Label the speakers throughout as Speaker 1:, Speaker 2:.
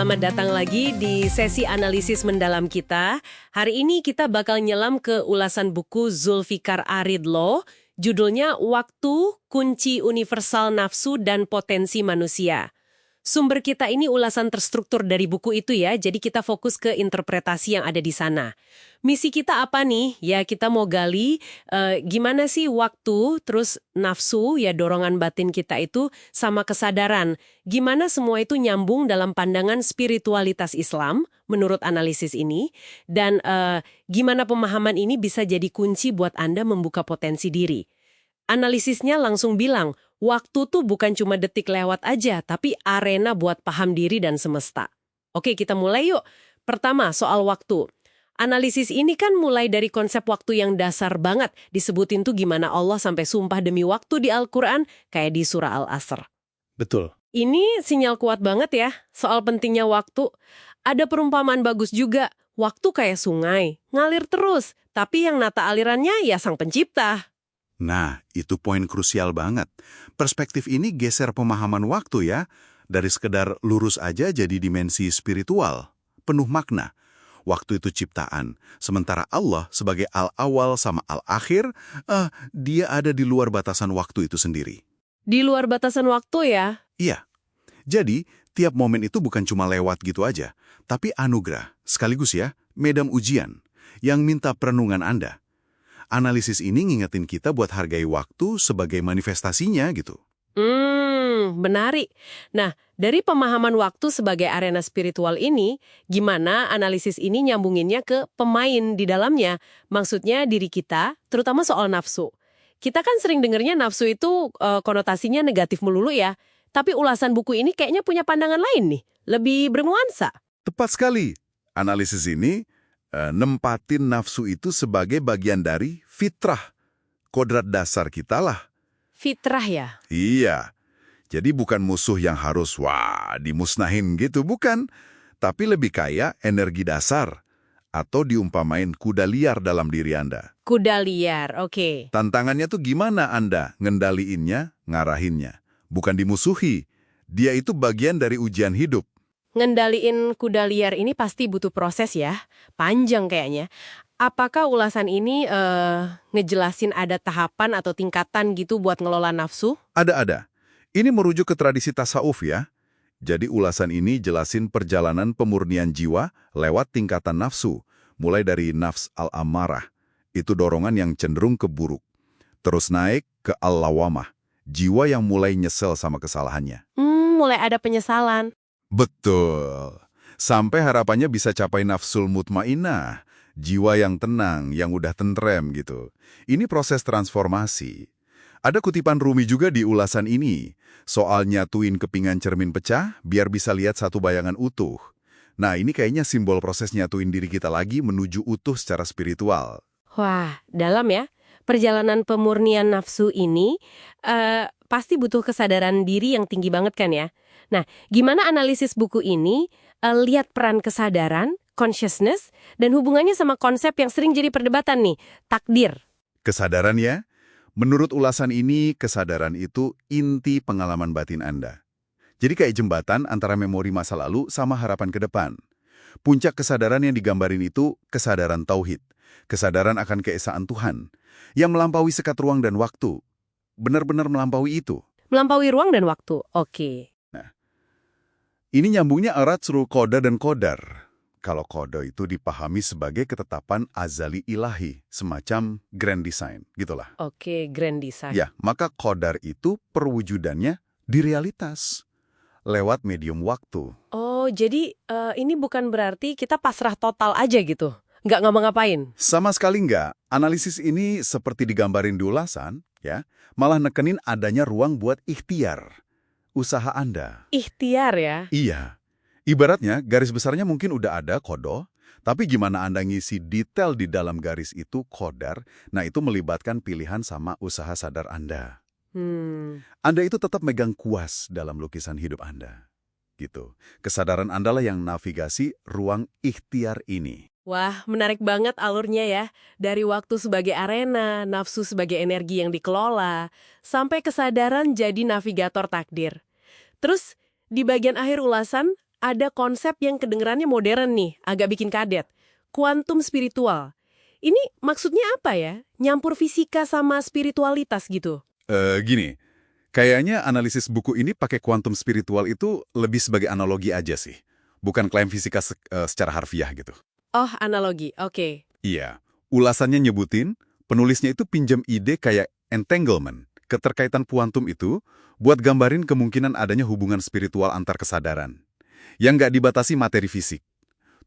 Speaker 1: selamat datang lagi di sesi analisis mendalam kita. Hari ini kita bakal nyelam ke ulasan buku Zulfikar Aridlo, judulnya Waktu, Kunci Universal Nafsu dan Potensi Manusia. Sumber kita ini ulasan terstruktur dari buku itu ya, jadi kita fokus ke interpretasi yang ada di sana. Misi kita apa nih? Ya kita mau gali gimana sih waktu, terus nafsu, ya dorongan batin kita itu sama kesadaran. Gimana semua itu nyambung dalam pandangan spiritualitas Islam menurut analisis ini. Dan gimana pemahaman ini bisa jadi kunci buat Anda membuka potensi diri. Analisisnya langsung bilang, waktu tuh bukan cuma detik lewat aja, tapi arena buat paham diri dan semesta. Oke, kita mulai yuk. Pertama, soal waktu. Analisis ini kan mulai dari konsep waktu yang dasar banget. Disebutin tuh gimana Allah sampai sumpah demi waktu di Al-Quran, kayak di surah Al-Asr.
Speaker 2: Betul.
Speaker 1: Ini sinyal kuat banget ya, soal pentingnya waktu. Ada perumpamaan bagus juga, waktu kayak sungai, ngalir terus, tapi yang nata alirannya ya Sang Pencipta.
Speaker 2: Nah, itu poin krusial banget. Perspektif ini geser pemahaman waktu ya, dari sekedar lurus aja jadi dimensi spiritual, penuh makna. Waktu itu ciptaan, sementara Allah sebagai al-awal sama al-akhir, dia ada di luar batasan waktu itu sendiri.
Speaker 1: Di luar batasan waktu ya?
Speaker 2: Iya. Jadi, tiap momen itu bukan cuma lewat gitu aja, tapi anugerah, sekaligus ya, medan ujian, yang minta perenungan Anda. Analisis ini ngingetin kita buat hargai waktu sebagai manifestasinya gitu.
Speaker 1: Menarik. Nah, dari pemahaman waktu sebagai arena spiritual ini, gimana analisis ini nyambunginnya ke pemain di dalamnya? Maksudnya diri kita, terutama soal nafsu. Kita kan sering dengernya nafsu itu konotasinya negatif melulu ya. Tapi ulasan buku ini kayaknya punya pandangan lain nih. Lebih bernuansa.
Speaker 2: Tepat sekali. Analisis ini nempatin nafsu itu sebagai bagian dari fitrah. Kodrat dasar kita lah.
Speaker 1: Fitrah ya?
Speaker 2: Iya. Jadi bukan musuh yang harus, dimusnahin gitu, bukan. Tapi lebih kayak energi dasar. Atau diumpamain kuda liar dalam diri Anda.
Speaker 1: Kuda liar, oke.
Speaker 2: Tantangannya tuh gimana Anda ngendaliinnya, ngarahinnya. Bukan dimusuhi. Dia itu bagian dari ujian hidup.
Speaker 1: Ngendaliin kuda liar ini pasti butuh proses ya. Panjang kayaknya. Apakah ulasan ini ngejelasin ada tahapan atau tingkatan gitu buat ngelola nafsu?
Speaker 2: Ada. Ini merujuk ke tradisi tasawuf ya. Jadi ulasan ini jelasin perjalanan pemurnian jiwa lewat tingkatan nafsu. Mulai dari nafs al-ammarah. Itu dorongan yang cenderung ke buruk. Terus naik ke al-lawamah. Jiwa yang mulai nyesel sama kesalahannya.
Speaker 1: Mulai ada penyesalan.
Speaker 2: Betul. Sampai harapannya bisa capai nafsul mutmainah. Jiwa yang tenang, yang udah tentrem gitu. Ini proses transformasi. Ada kutipan Rumi juga di ulasan ini. Soal nyatuin kepingan cermin pecah, biar bisa lihat satu bayangan utuh. Nah, ini kayaknya simbol proses nyatuin diri kita lagi menuju utuh secara spiritual.
Speaker 1: Wah, dalam ya. Perjalanan pemurnian nafsu ini pasti butuh kesadaran diri yang tinggi banget kan ya. Nah, gimana analisis buku ini lihat peran kesadaran, consciousness, dan hubungannya sama konsep yang sering jadi perdebatan nih, takdir.
Speaker 2: Kesadaran ya? Menurut ulasan ini, kesadaran itu inti pengalaman batin Anda. Jadi kayak jembatan antara memori masa lalu sama harapan ke depan. Puncak kesadaran yang digambarin itu kesadaran tauhid. Kesadaran akan keesaan Tuhan. Yang melampaui sekat ruang dan waktu. Benar-benar melampaui itu.
Speaker 1: Melampaui ruang dan waktu, oke.
Speaker 2: Ini nyambungnya erat seru koda dan kodar. Kalau koda itu dipahami sebagai ketetapan azali ilahi, semacam grand design, gitulah.
Speaker 1: Oke, grand design.
Speaker 2: Ya, maka kodar itu perwujudannya di realitas, lewat medium waktu.
Speaker 1: Oh, jadi ini bukan berarti kita pasrah total aja gitu? Nggak ngapa-ngapain?
Speaker 2: Sama sekali nggak. Analisis ini seperti digambarin di ulasan, ya, malah nekenin adanya ruang buat ikhtiar. Usaha Anda.
Speaker 1: Ikhtiar ya?
Speaker 2: Iya. Ibaratnya, garis besarnya mungkin udah ada kodo, tapi gimana Anda ngisi detail di dalam garis itu kodar, nah itu melibatkan pilihan sama usaha sadar Anda. Anda itu tetap megang kuas dalam lukisan hidup Anda. Gitu. Kesadaran Anda lah yang navigasi ruang ikhtiar ini.
Speaker 1: Wah, menarik banget alurnya ya. Dari waktu sebagai arena, nafsu sebagai energi yang dikelola, sampai kesadaran jadi navigator takdir. Terus, di bagian akhir ulasan, ada konsep yang kedengerannya modern nih, agak bikin kaget. Kuantum spiritual. Ini maksudnya apa ya? Nyampur fisika sama spiritualitas gitu.
Speaker 2: Gini, kayaknya analisis buku ini pakai kuantum spiritual itu lebih sebagai analogi aja sih. Bukan klaim fisika secara harfiah gitu.
Speaker 1: Oh, analogi. Oke.
Speaker 2: Iya, ulasannya nyebutin, penulisnya itu pinjam ide kayak entanglement, keterkaitan kuantum itu, buat gambarin kemungkinan adanya hubungan spiritual antar kesadaran, yang nggak dibatasi materi fisik.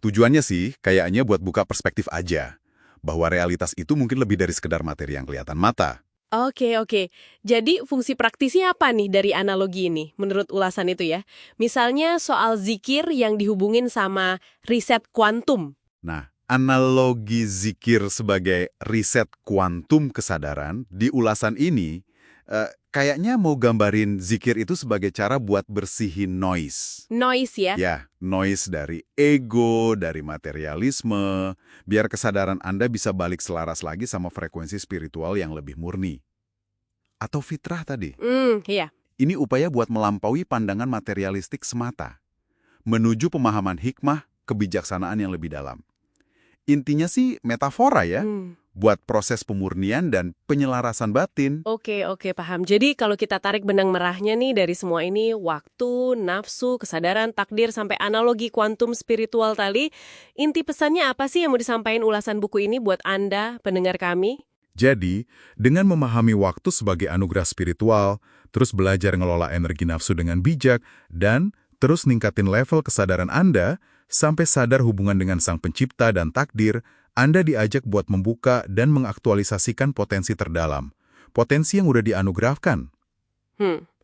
Speaker 2: Tujuannya sih, kayaknya buat buka perspektif aja, bahwa realitas itu mungkin lebih dari sekedar materi yang kelihatan mata.
Speaker 1: Oke. Jadi fungsi praktisnya apa nih dari analogi ini, menurut ulasan itu ya? Misalnya soal zikir yang dihubungin sama riset kuantum.
Speaker 2: Nah, analogi zikir sebagai riset kuantum kesadaran di ulasan ini kayaknya mau gambarin zikir itu sebagai cara buat bersihin noise.
Speaker 1: Noise ya?
Speaker 2: Ya, noise dari ego, dari materialisme, biar kesadaran Anda bisa balik selaras lagi sama frekuensi spiritual yang lebih murni. Atau fitrah tadi.
Speaker 1: Iya.
Speaker 2: Ini upaya buat melampaui pandangan materialistik semata, menuju pemahaman hikmah, kebijaksanaan yang lebih dalam. Intinya sih metafora ya, buat proses pemurnian dan penyelarasan batin.
Speaker 1: Oke, paham. Jadi kalau kita tarik benang merahnya nih dari semua ini, waktu, nafsu, kesadaran, takdir, sampai analogi kuantum spiritual tadi, inti pesannya apa sih yang mau disampaikan ulasan buku ini buat Anda, pendengar kami?
Speaker 2: Jadi, dengan memahami waktu sebagai anugerah spiritual, terus belajar ngelola energi nafsu dengan bijak, dan terus ningkatin level kesadaran Anda, sampai sadar hubungan dengan Sang Pencipta dan takdir, Anda diajak buat membuka dan mengaktualisasikan potensi terdalam. Potensi yang udah dianugerahkan.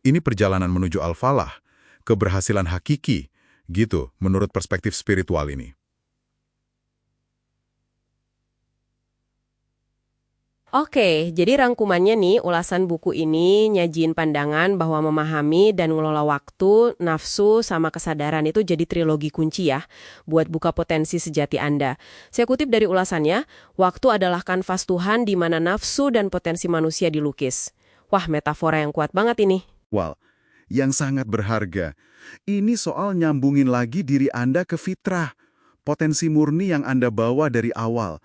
Speaker 2: Ini perjalanan menuju al-falah, keberhasilan hakiki, gitu, menurut perspektif spiritual ini.
Speaker 1: Oke, jadi rangkumannya nih, ulasan buku ini nyajiin pandangan bahwa memahami dan ngelola waktu, nafsu, sama kesadaran itu jadi trilogi kunci ya, buat buka potensi sejati Anda. Saya kutip dari ulasannya, waktu adalah kanvas Tuhan di mana nafsu dan potensi manusia dilukis. Wah, metafora yang kuat banget ini.
Speaker 2: Well, yang sangat berharga. Ini soal nyambungin lagi diri Anda ke fitrah, potensi murni yang Anda bawa dari awal.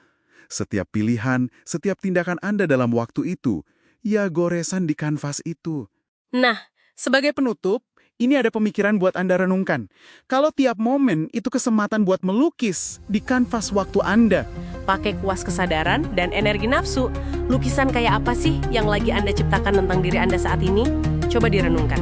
Speaker 2: Setiap pilihan, setiap tindakan Anda dalam waktu itu, ya goresan di kanvas itu.
Speaker 1: Nah,
Speaker 3: sebagai penutup, ini ada pemikiran buat Anda renungkan. Kalau tiap momen itu kesempatan buat melukis di kanvas waktu Anda.
Speaker 1: pakai kuas kesadaran dan energi nafsu, lukisan kayak apa sih yang lagi Anda ciptakan tentang diri Anda saat ini? Coba direnungkan.